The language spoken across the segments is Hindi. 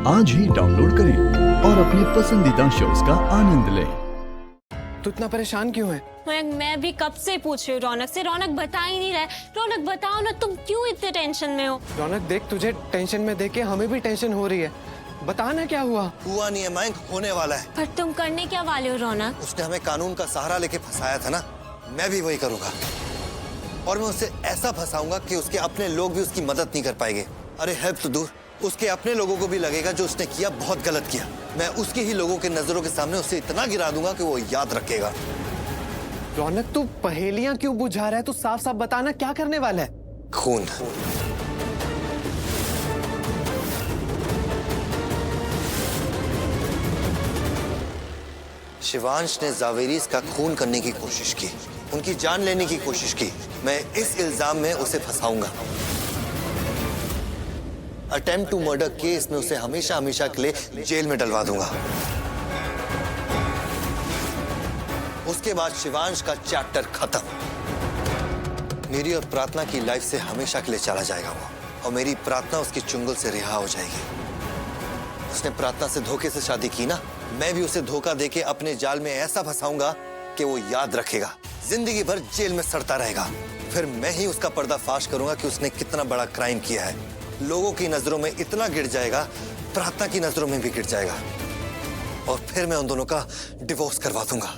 आज ही डाउनलोड करें और अपने पसंदीदा शोज का आनंद लें। तू इतना परेशान क्यों है? मैं भी कब से पूछ रही हूँ रौनक से, रौनक बता ही नहीं रहा है। रौनक बताओ ना, तुम क्यों इतने टेंशन में हो? रौनक देख, तुझे टेंशन में देख के हमें भी टेंशन हो रही है। बता ना क्या हुआ? हुआ नहीं है मयंक, होने वाला है। पर तुम करने क्या वाले हो रौनक? उसने हमें कानून का सहारा लेके फंसाया था ना, मैं भी वही करूंगा। और मैं उसे ऐसा फंसाऊंगा कि उसके अपने लोग भी उसकी मदद नहीं कर पाएंगे। अरे हेल्प तो दूर, उसके अपने लोगों को भी लगेगा जो उसने किया बहुत गलत किया। मैं उसके ही लोगों के नजरों के सामने उसे इतना गिरा दूंगा कि वो याद रखेगा। रौनक, तू पहेलियां क्यों बुझा रहा है? तू साफ साफ बताना क्या करने वाला है? खून। शिवांश ने जावेरीज का खून करने की कोशिश की, उनकी जान लेने की कोशिश की। मैं इस इल्जाम में उसे फंसाऊंगा। अटेम्प्ट टू मर्डर केस में उसे हमेशा हमेशा के लिए जेल में डलवा दूंगा। उसके बाद शिवांश का चैप्टर खत्म। मेरी और प्रार्थना की लाइफ से हमेशा के लिए चला जाएगा वो, और मेरी प्रार्थना उसकी चुंगल से रिहा हो जाएगी। उसने प्रार्थना से धोखे से शादी की ना, मैं भी उसे धोखा देके अपने जाल में ऐसा फंसाऊंगा कि वो याद रखेगा, जिंदगी भर जेल में सड़ता रहेगा। फिर मैं ही उसका पर्दाफाश करूंगा कि उसने कितना बड़ा क्राइम किया है। लोगों की नजरों में इतना गिर जाएगा, प्रार्थना की नजरों में भी गिर जाएगा, और फिर मैं उन दोनों का डिवोर्स करवा दूंगा।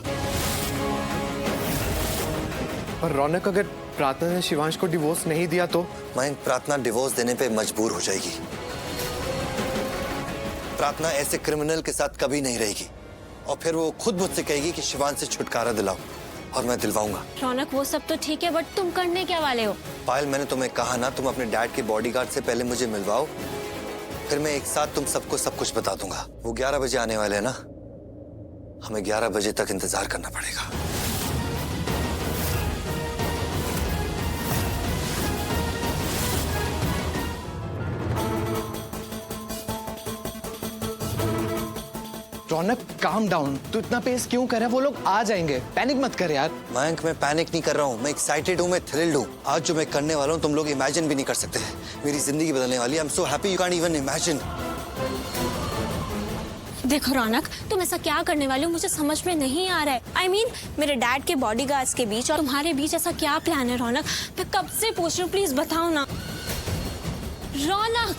और रौनक, अगर प्रार्थना ने शिवांश को डिवोर्स नहीं दिया तो? मयंक, प्रार्थना डिवोर्स देने पे मजबूर हो जाएगी। प्रार्थना ऐसे क्रिमिनल के साथ कभी नहीं रहेगी, और फिर वो खुद मुझसे कहेगी कि शिवांश से छुटकारा दिलाओ, और मैं दिलवाऊंगा। रौनक, वो सब तो ठीक है, बट तुम करने क्या वाले हो? पायल, मैंने तुम्हें कहा ना, तुम अपने डैड के बॉडीगार्ड से पहले मुझे मिलवाओ, फिर मैं एक साथ तुम सबको सब कुछ बता दूंगा। वो 11 बजे आने वाले हैं ना, हमें 11 बजे तक इंतजार करना पड़ेगा। रौनक, काम डाउन। तू इतना पेस क्यों कर रहा है? वो लोग आ जाएंगे, पैनिक मत कर यार। मयंक, मैं पैनिक नहीं कर रहा हूँ, मैं एक्साइटेड हूँ, मैं थ्रिल्ड हूँ। आज जो मैं करने वाला हूँ तुम लोग इमेजिन भी नहीं कर सकते। मेरी जिंदगी बदलने वाली है। I am so happy, you can't even imagine. देखो रौनक, तुम ऐसा क्या करने वाले हो, मुझे समझ में नहीं आ रहा है। I mean, मेरे डैड के बॉडीगार्ड्स के बीच और तुम्हारे बीच ऐसा क्या प्लान है रौनक? मैं कब से पूछ रही हूँ, प्लीज बताओ ना। रौनक,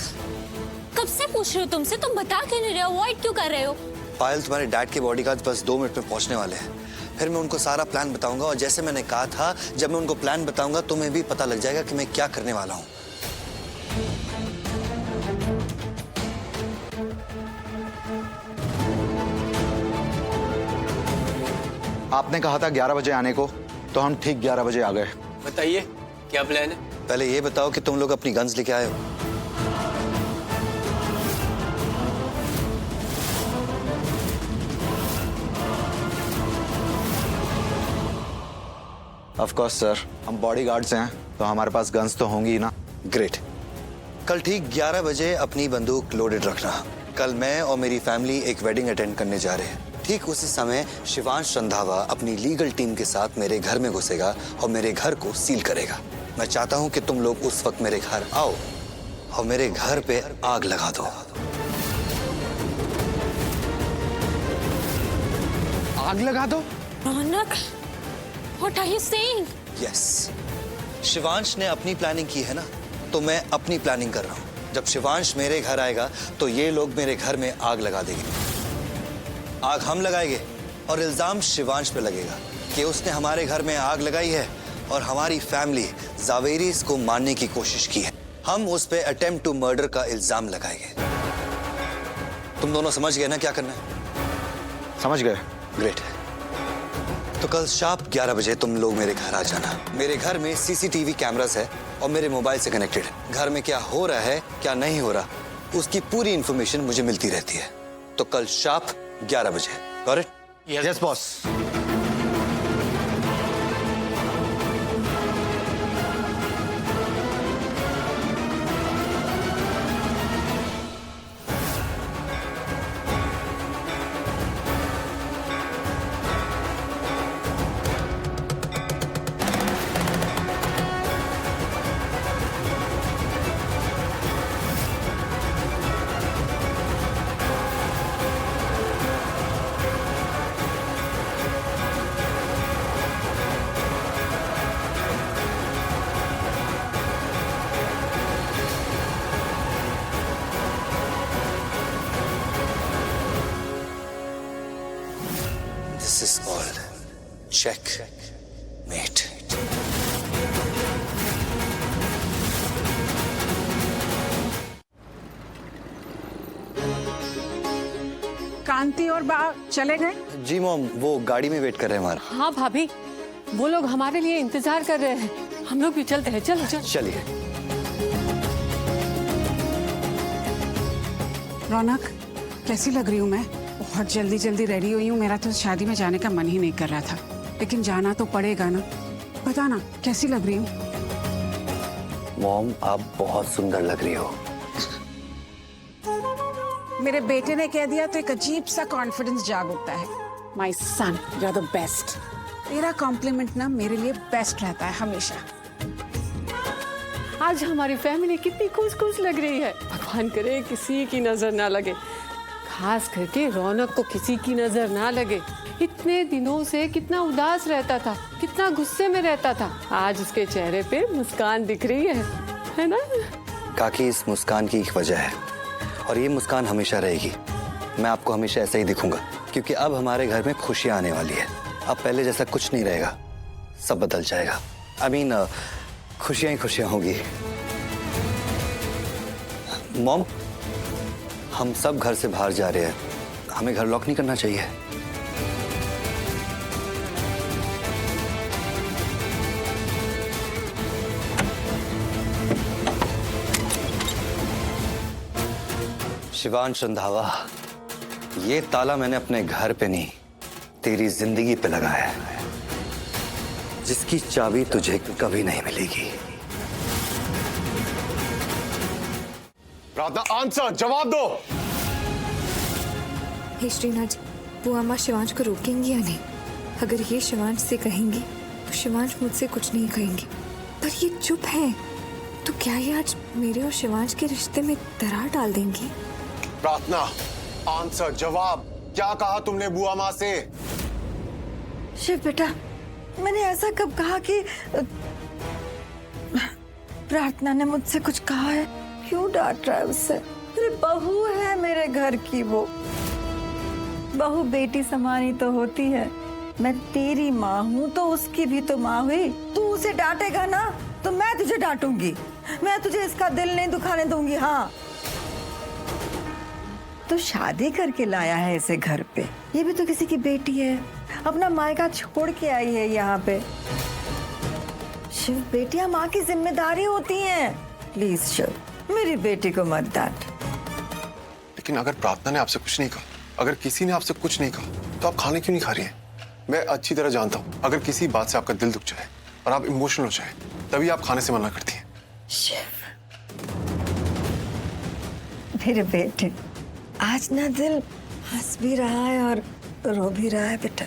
कब से पूछ रही हूँ तुमसे, तुम बता क्यों नहीं रहे हो? अवॉइड क्यों कर रहे हो? पायल, तुम्हारे डैड के बॉडीगार्ड्स बस 2 मिनट में पहुंचने वाले हैं। फिर मैं उनको सारा प्लान बताऊंगा, और जैसे मैंने कहा था, जब मैं उनको प्लान बताऊंगा तुम्हें भी पता लग जाएगा कि मैं क्या करने वाला हूँ। आपने कहा था 11 बजे आने को, तो हम ठीक 11 बजे आ गए। बताइए क्या प्लान है? पहले ये बताओ कि तुम लोग अपनी गन्स लेके आए हो। ऑफ कोर्स सर, हम बॉडीगार्ड्स हैं, तो हमारे पास गन्स तो होंगी ही ना। ग्रेट। कल ठीक 11 बजे अपनी बंदूक लोडेड रखना। कल मैं और मेरी फैमिली एक वेडिंग अटेंड करने जा रहे हैं। ठीक उसी समय शिवांश रंधावा अपनी लीगल टीम के साथ मेरे घर में घुसेगा और मेरे घर को सील करेगा। मैं चाहता हूं कि तुम लोग उस वक्त मेरे घर आओ और मेरे घर पे आग लगा दो। आग लगा दो? रौनक, what are you saying? Yes, Shivansh ने अपनी प्लानिंग की है ना, तो मैं अपनी प्लानिंग कर रहा हूं। जब शिवांश मेरे घर आएगा तो ये लोग मेरे घर में आग लगा देंगे। आग हम लगाएंगे और इल्जाम शिवांश पे लगेगा कि उसने हमारे घर में आग लगाई है और हमारी फैमिली जावेरीज को मारने की कोशिश की है। हम उस पे अटेम्प्ट टू मर्डर का इल्जाम लगाएंगे। तुम दोनों समझ गए ना क्या करना है? समझ गए। ग्रेट। तो कल शार्प 11 बजे तुम लोग मेरे घर आ जाना। मेरे घर में सीसीटीवी कैमरास है और मेरे मोबाइल से कनेक्टेड। घर में क्या हो रहा है, क्या नहीं हो रहा, उसकी पूरी इंफॉर्मेशन मुझे मिलती रहती है। तो कल शार्प 11 बजे। Got it? Yes boss. This is called checkmate. कांति और बा चले गए? जी मॉम, वो गाड़ी में वेट कर रहे हैं हमारा। हाँ भाभी, वो लोग हमारे लिए इंतजार कर रहे हैं। हम लोग भी चलते हैं। चलो चलो। चलिए। रौनक, कैसी लग रही हूँ मैं? बहुत जल्दी जल्दी रेडी हुई हूँ। मेरा तो शादी में जाने का मन ही नहीं कर रहा था, लेकिन जाना तो पड़ेगा ना। बता ना, कैसी लग रही हूँ? मॉम, आप बहुत सुंदर लग रही हो। मेरे बेटे ने कह दिया तो एक अजीब सा कॉन्फिडेंस जाग उठता है। माई सन, यू आर द बेस्ट। तेरा कॉम्प्लीमेंट ना मेरे लिए बेस्ट रहता है हमेशा। आज हमारी फैमिली कितनी खुश खुश लग रही है। भगवान करे किसी की नजर ना लगे, खास करके रौनक को किसी की नजर ना लगे। इतने दिनों से कितना उदास रहता था, कितना गुस्से में रहता था। आज उसके चेहरे पे मुस्कान दिख रही है ना? काकी, इस मुस्कान की एक वजह है और ये मुस्कान हमेशा रहेगी। मैं आपको हमेशा ऐसा ही दिखूंगा, क्योंकि अब हमारे घर में खुशियां आने वाली है। अब पहले जैसा कुछ नहीं रहेगा, सब बदल जाएगा। I mean, खुशियां ही खुशियां होगी। मॉम, हम सब घर से बाहर जा रहे हैं, हमें घर लॉक नहीं करना चाहिए। शिवांश रंधावा, ये ताला मैंने अपने घर पे नहीं, तेरी जिंदगी पे लगाया है, जिसकी चाबी तुझे कभी नहीं मिलेगी। प्रार्थना, आंसर, जवाब दो। हे श्रीनाथ जी, वो अम्मा शिवांश को रोकेंगी या नहीं? अगर ये शिवांश से कहेंगी तो शिवांश मुझसे कुछ नहीं कहेंगी, पर ये चुप है तो क्या ये आज मेरे और शिवांश के रिश्ते में दरार डाल देंगी? प्रार्थना, आंसर, जवाब। क्या कहा तुमने बुआ माँ से? शिव बेटा, मैंने ऐसा कब कहा कि प्रार्थना ने मुझसे कुछ कहा है? क्यों डांट रहा है उससे? अरे बहू है मेरे घर की, वो बहू बेटी समानी तो होती है। मैं तेरी माँ हूँ तो उसकी भी तो माँ हुई। तू उसे डांटेगा ना तो मैं तुझे डांटूंगी। मैं तुझे इसका दिल नहीं दुखाने दूंगी। हाँ, तो शादी करके लाया है इसे घर पे, ये भी तो किसी की बेटी है, अपना मायका छोड़ के आई है यहाँ पे। शिव, बेटियां माँ की जिम्मेदारी होती हैं। प्लीज शिव, मेरी बेटी को मत डांट। लेकिन अगर प्रार्थना ने आपसे कुछ नहीं कहा, अगर किसी ने आपसे कुछ नहीं कहा, तो आप खाने क्यों नहीं खा रही हैं? मैं अच्छी तरह जानता हूँ, अगर किसी बात से आपका दिल दुख जाए और आप इमोशनल हो जाए, तभी आप खाने से मना करती हैं। शिव, मेरे बेटे, आज ना दिल हंस भी रहा है और रो भी रहा है बेटा।